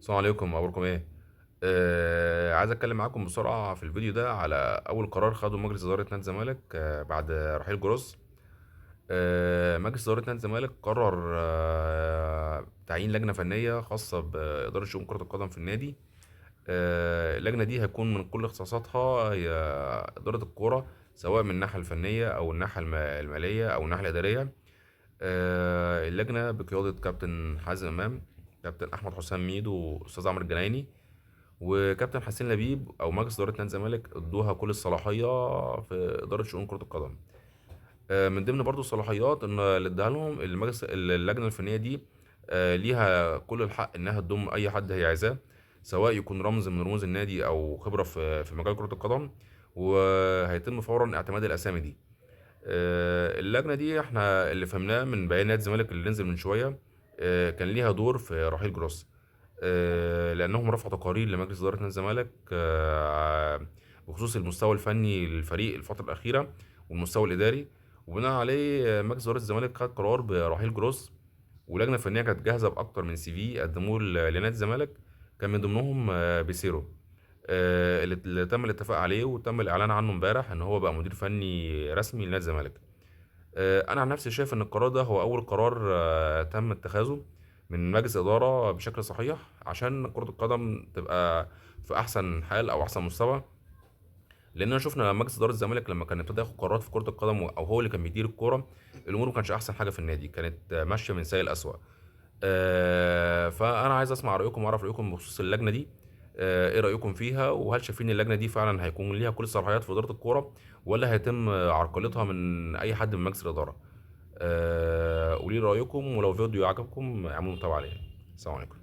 السلام عليكم، اخباركم ايه؟ عايز اتكلم معاكم بسرعه في الفيديو ده على اول قرار خده مجلس اداره نادي الزمالك بعد رحيل جروس. مجلس اداره نادي الزمالك قرر تعيين لجنه فنيه خاصه باداره شؤون كره القدم في النادي. اللجنه دي هيكون من كل اختصاصاتها هي اداره الكوره، سواء من الناحيه الفنيه او الناحيه الماليه او الناحيه الاداريه. اللجنه بقياده كابتن حازم امام، كابتن احمد حسام ميدو، واستاذ عمرو الجنايني، وكابتن حسين لبيب او مجلس اداره نادي الزمالك ادوها كل الصلاحيه في اداره شؤون كره القدم. من ضمن برضو الصلاحيات ان اللي اداها لهم المجلس اللجنه الفنيه دي، ليها كل الحق انها تضم اي حد هي عايزاه، سواء يكون رمز من رموز النادي او خبره في مجال كره القدم، وهيتم فورا اعتماد الاسامي دي. اللجنه دي احنا اللي فهمناه من بيان نادي الزمالك اللي نزل من شويه، كان ليها دور في رحيل جروس، لأنهم رفعوا تقارير لمجلس إدارة نادي الزمالك بخصوص المستوى الفني للفريق الفترة الأخيرة والمستوى الإداري، وبناء عليه مجلس إدارة الزمالك خد قرار برحيل جروس. ولجنة فنية كانت جاهزة بأكتر من سي في قدموه لنادي الزمالك، كان من ضمنهم بيسيرو، اللي تم الاتفاق عليه وتم الإعلان عنه امبارح إن هو بقى مدير فني رسمي لنادي الزمالك. انا عن نفسي شايف ان القرار ده هو اول قرار تم اتخاذه من مجلس اداره بشكل صحيح عشان كره القدم تبقى في احسن حال او احسن مستوى. لاننا شفنا مجلس اداره الزمالك لما كان ابتدى ياخد قرارات في كره القدم او هو اللي كان بيدير الكوره، الامور ما كانش احسن حاجه في النادي، كانت ماشيه من سيء لاسوء. فانا عايز اسمع رايكم واعرف رايكم بخصوص اللجنه دي. ايه رايكم فيها؟ وهل شايفين اللجنه دي فعلا هيكون ليها كل الصلاحيات في اداره الكوره، ولا هيتم عرقلتها من اي حد من مجلس الاداره؟ قولي لي رايكم، ولو الفيديو عجبكم اعملوا متابعه عليه. السلام عليكم.